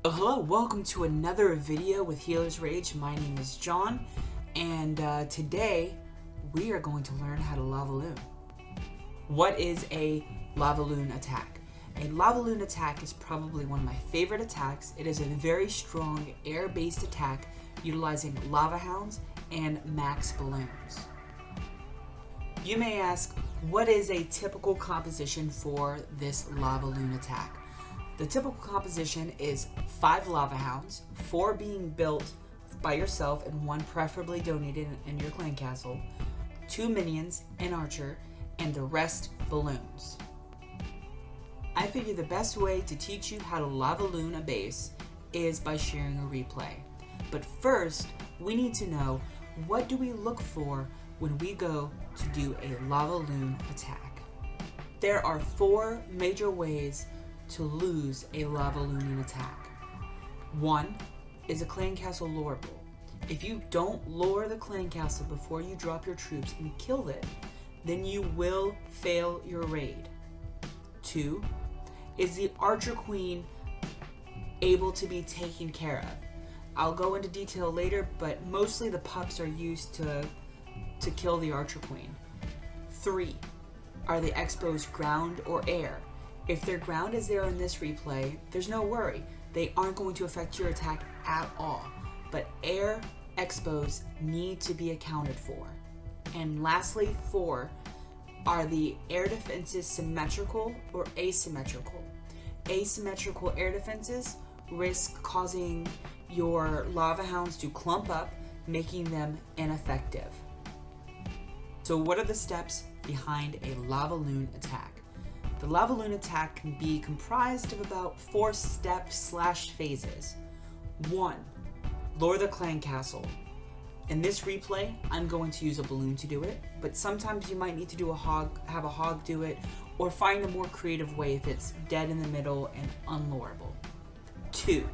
Hello, welcome to another video with Healer's Rage. My name is John, and today we are going to learn how to Lavaloon. What is a Lavaloon attack? A Lavaloon attack is probably one of my favorite attacks. It is a very strong air-based attack utilizing lava hounds and max balloons. You may ask, what is a typical composition for this Lavaloon attack? The typical composition is 5 lava hounds, 4 being built by yourself and 1 preferably donated in your clan castle, 2 minions, an archer, and the rest balloons. I figure the best way to teach you how to Lavaloon a base is by sharing a replay. But first, we need to know, what do we look for when we go to do a Lavaloon attack? There are 4 major ways to lose a Lavaloon attack. 1 is a clan castle loreable. If you don't lure the clan castle before you drop your troops and kill it, then you will fail your raid. 2 is the archer queen able to be taken care of. I'll go into detail later, but mostly the pups are used to kill the archer queen. 3 are the expos ground or air. If their ground is there in this replay, there's no worry. They aren't going to affect your attack at all. But air expos need to be accounted for. And lastly, 4 are the air defenses symmetrical or asymmetrical. Asymmetrical air defenses risk causing your lava hounds to clump up, making them ineffective. So what are the steps behind a Lavaloon attack? The Lavaloon attack can be comprised of about 4 steps/phases. 1. Lure the clan castle. In this replay, I'm going to use a balloon to do it, but sometimes you might need to have a hog do it, or find a more creative way if it's dead in the middle and unlureable. 2.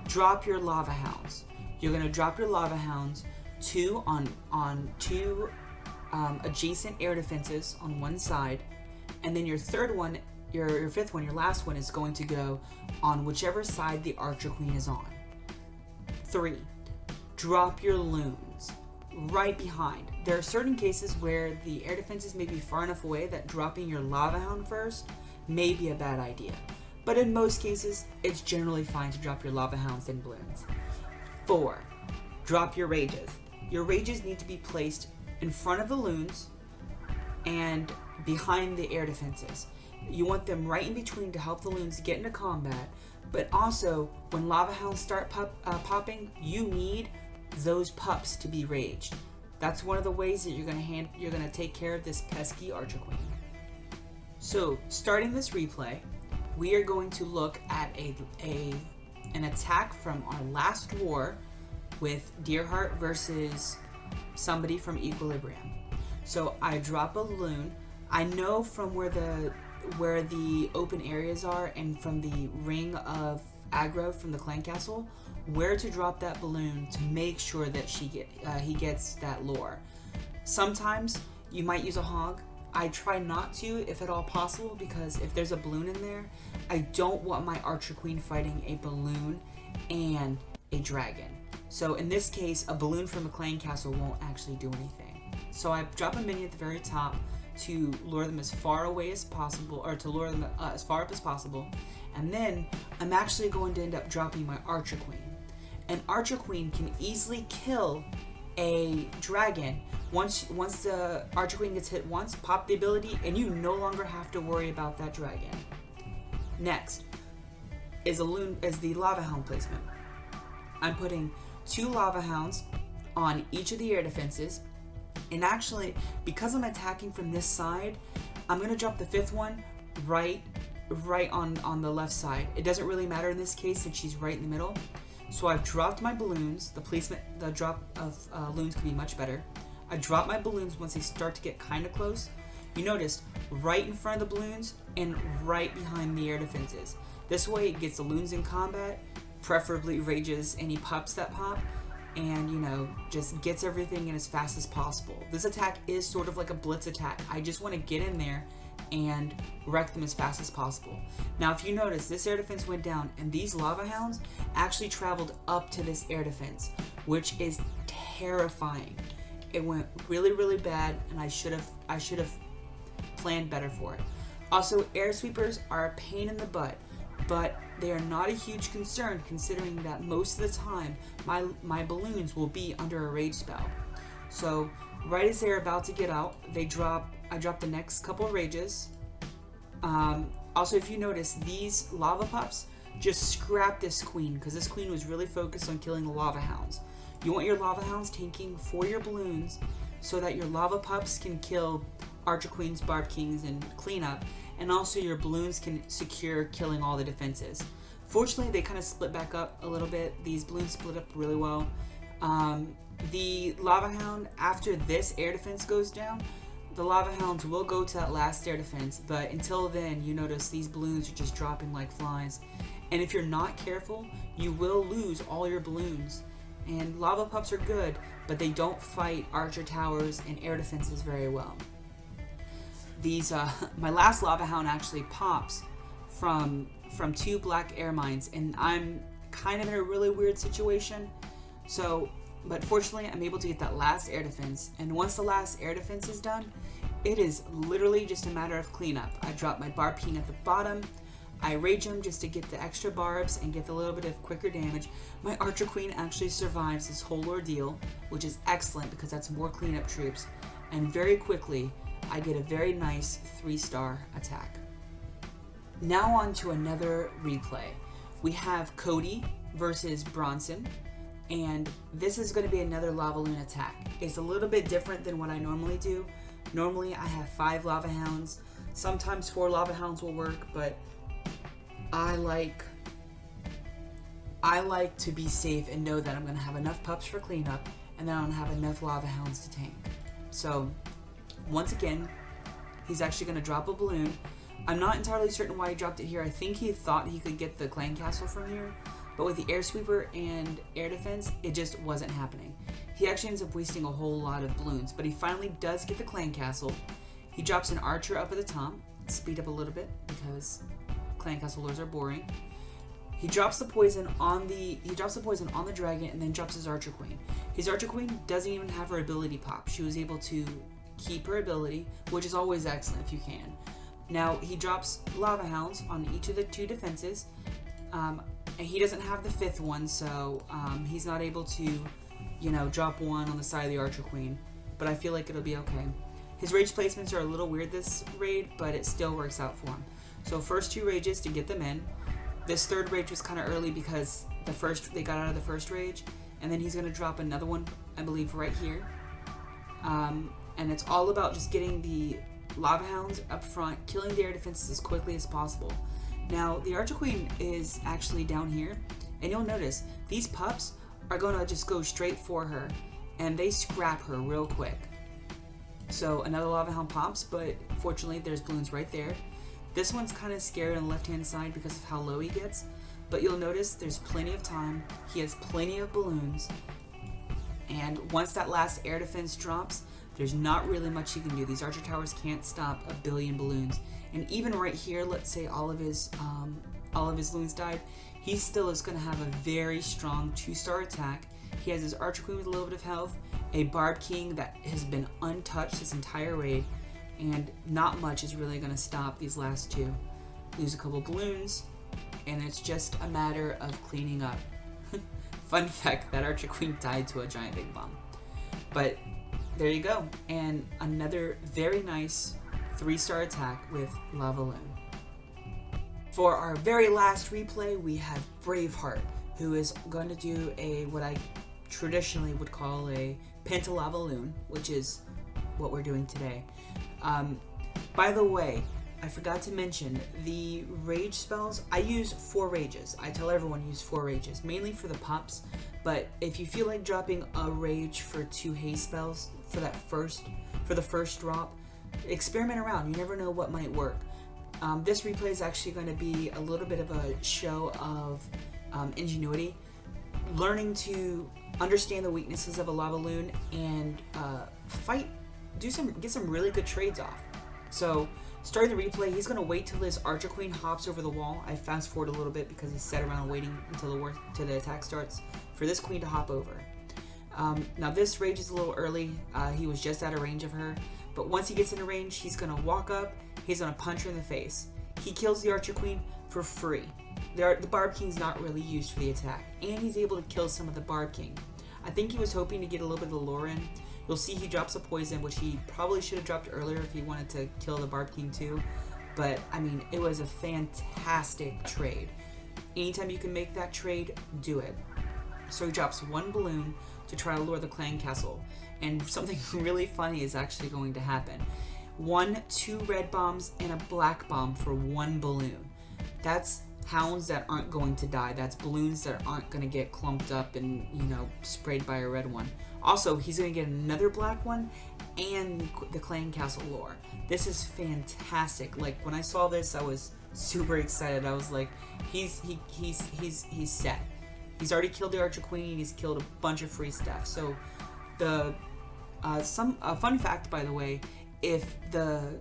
Drop your lava hounds. You're going to drop your lava hounds on 2 adjacent air defenses on one side, and then your third one, your fifth one, your last one is going to go on whichever side the archer queen is on. 3. Drop your loons right behind. There are certain cases where the air defenses may be far enough away that dropping your lava hound first may be a bad idea. But in most cases, it's generally fine to drop your lava hounds and balloons. 4. Drop your rages. Your rages need to be placed in front of the loons and behind the air defenses. You want them right in between to help the loons get into combat, but also when lava hounds start popping, you need those pups to be raged. That's one of the ways that you're gonna take care of this pesky archer queen. So starting this replay, we are going to look at an attack from our last war with Deerheart versus somebody from Equilibrium. So I drop a balloon. I know from where the open areas are and from the ring of aggro from the clan castle, where to drop that balloon to make sure that he gets that lore. Sometimes you might use a hog. I try not to if at all possible, because if there's a balloon in there, I don't want my archer queen fighting a balloon and a dragon. So in this case, a balloon from a clan castle won't actually do anything. So I drop a minion at the very top to lure them as far away as possible, or to lure them as far up as possible. And then I'm actually going to end up dropping my archer queen. An archer queen can easily kill a dragon. Once the archer queen gets hit once, pop the ability, and you no longer have to worry about that dragon. Next is the lava hound placement. I'm putting 2 lava hounds on each of the air defenses. And actually, because I'm attacking from this side, I'm going to drop the 5th one right on the left side. It doesn't really matter in this case since she's right in the middle. So I've dropped my balloons. The drop of loons could be much better. I drop my balloons once they start to get kind of close. You notice right in front of the balloons and right behind the air defenses. This way it gets the loons in combat, preferably rages any pups that pop, and just gets everything in as fast as possible. This attack is sort of like a blitz attack. I just want to get in there, and wreck them as fast as possible. Now, if you notice, this air defense went down, and these lava hounds actually traveled up to this air defense, which is terrifying. It went really, really bad, and I should have planned better for it. Also, air sweepers are a pain in the butt, but they are not a huge concern considering that most of the time my balloons will be under a rage spell. So right as they're about to get out, I drop the next couple rages. Also, if you notice, these lava pups just scrap this queen because this queen was really focused on killing the lava hounds. You want your lava hounds tanking for your balloons so that your lava pups can kill archer queens, barb kings, and clean up, and also your balloons can secure killing all the defenses. Fortunately, they kind of split back up a little bit. These balloons split up really well. The lava hound, after this air defense goes down, the lava hounds will go to that last air defense, but until then, you notice these balloons are just dropping like flies. And if you're not careful, you will lose all your balloons. And lava pups are good, but they don't fight archer towers and air defenses very well. These, my last lava hound actually pops from 2 black air mines, and I'm kind of in a really weird situation. But fortunately, I'm able to get that last air defense, and once the last air defense is done, it is literally just a matter of cleanup. I drop my barb king at the bottom, I rage him just to get the extra barbs and get a little bit of quicker damage. My archer queen actually survives this whole ordeal, which is excellent because that's more cleanup troops, and very quickly, I get a very nice 3-star attack. Now on to another replay. We have Cody versus Bronson, and this is going to be another Lavaloon attack. It's a little bit different than what I normally do. Normally I have 5 lava hounds. Sometimes 4 lava hounds will work, but I like to be safe and know that I'm going to have enough pups for cleanup, and then I'm going to have enough lava hounds to tank. So once again, he's actually going to drop a balloon. I'm not entirely certain why he dropped it here. I think he thought he could get the clan castle from here, but with the air sweeper and air defense, it just wasn't happening. He actually ends up wasting a whole lot of balloons, but he finally does get the clan castle. He drops an archer up at the top, speed up a little bit because clan castle lures are boring. He drops the poison on the dragon and then drops his archer queen. His archer queen doesn't even have her ability pop. She was able to keep her ability, which is always excellent if you can. Now he drops lava hounds on each of the 2 defenses, and he doesn't have the 5th one, so he's not able to, drop one on the side of the archer queen. But I feel like it'll be okay. His rage placements are a little weird this raid, but it still works out for him. So first 2 rages to get them in. This 3rd rage was kind of early because they got out of the 1st rage, and then he's going to drop another one, I believe, right here. And it's all about just getting the lava hounds up front, killing the air defenses as quickly as possible. Now, the archer queen is actually down here, and you'll notice these pups are going to just go straight for her, and they scrap her real quick. So another lava hound pops, but fortunately there's balloons right there. This one's kind of scared on the left hand side because of how low he gets, but you'll notice there's plenty of time. He has plenty of balloons, and once that last air defense drops, there's not really much he can do. These archer towers can't stop a billion balloons. And even right here, let's say all of his balloons died, he still is going to have a very strong 2-star attack. He has his archer queen with a little bit of health, a barb king that has been untouched this entire raid, and not much is really going to stop these last 2. Lose a couple balloons, and it's just a matter of cleaning up. Fun fact, that archer queen died to a giant big bomb. But there you go, and another very nice 3-star attack with Lavaloon. For our very last replay, we have Braveheart, who is going to do what I traditionally would call a Penta Lavaloon, which is what we're doing today. By the way, I forgot to mention, the rage spells, I use 4 rages. I tell everyone to use 4 rages, mainly for the pups, but if you feel like dropping a rage for 2 haste spells for the first drop, experiment around. You never know what might work. This replay is actually going to be a little bit of a show of ingenuity, learning to understand the weaknesses of a Lavaloon and get some really good trades off. So Starting the replay, he's going to wait till his Archer Queen hops over the wall. I fast forward a little bit because he's set around waiting until the attack starts for this queen to hop over. Now this rage is a little early. He was just out of range of her, but once he gets into range, he's going to walk up, he's going to punch her in the face. He kills the Archer Queen for free. The Barb King's not really used for the attack, and he's able to kill some of the Barb King. I think he was hoping to get a little bit of the lore in. You'll see he drops a poison, which he probably should have dropped earlier if he wanted to kill the Barb King too. But, I mean, it was a fantastic trade. Anytime you can make that trade, do it. So he drops one balloon to try to lure the clan castle. And something really funny is actually going to happen. 2 red bombs and a black bomb for one balloon. That's hounds that aren't going to die. That's balloons that aren't going to get clumped up and, you know, sprayed by a red one. Also, he's going to get another black one and the clan castle lore. This is fantastic. Like, when I saw this, I was super excited. I was like, he's set. He's already killed the Archer Queen. He's killed a bunch of free stuff. So, a fun fact, by the way, if the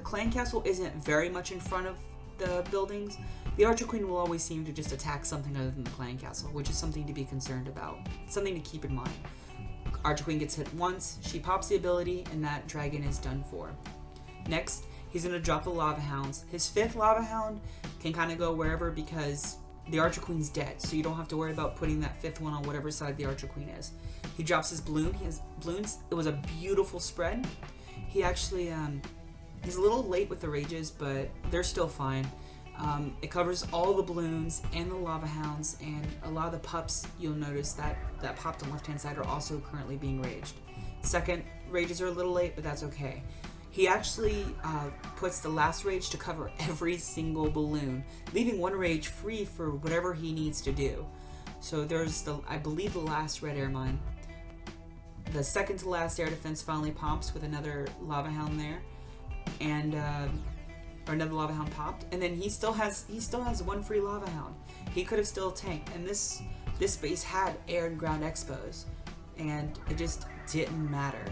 clan castle isn't very much in front of the buildings, the Archer Queen will always seem to just attack something other than the clan castle, which is something to be concerned about. Something to keep in mind. Archer Queen gets hit once, she pops the ability, and that dragon is done for. Next, he's going to drop the Lava Hounds. His 5th Lava Hound can kind of go wherever because the Archer Queen's dead, so you don't have to worry about putting that 5th one on whatever side the Archer Queen is. He drops his balloon. He has balloons. It was a beautiful spread. He actually, he's a little late with the rages, but they're still fine. It covers all the balloons and the Lava Hounds, and a lot of the pups, you'll notice that popped on the left-hand side are also currently being raged. Second, rages are a little late, but that's okay. He actually puts the last rage to cover every single balloon, leaving one rage free for whatever he needs to do. So there's I believe the last red air mine. The second to last air defense finally pops with another Lava Hound there, and or another Lava Hound popped, and then he still has one free Lava Hound. He could have still tanked, and this base had air and ground expos, and it just didn't matter.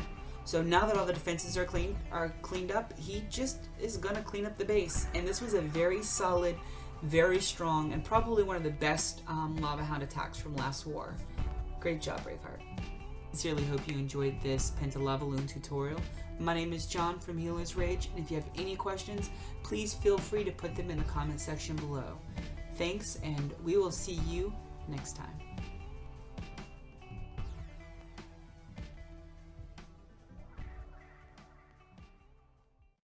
So now that all the defenses are cleaned up, he just is gonna clean up the base, and this was a very solid, very strong, and probably one of the best Lava Hound attacks from last war. Great job, Braveheart. Sincerely hope you enjoyed this Penta Lavaloon tutorial. My name is John from Healer's Rage, and if you have any questions, please feel free to put them in the comment section below. Thanks, and we will see you next time.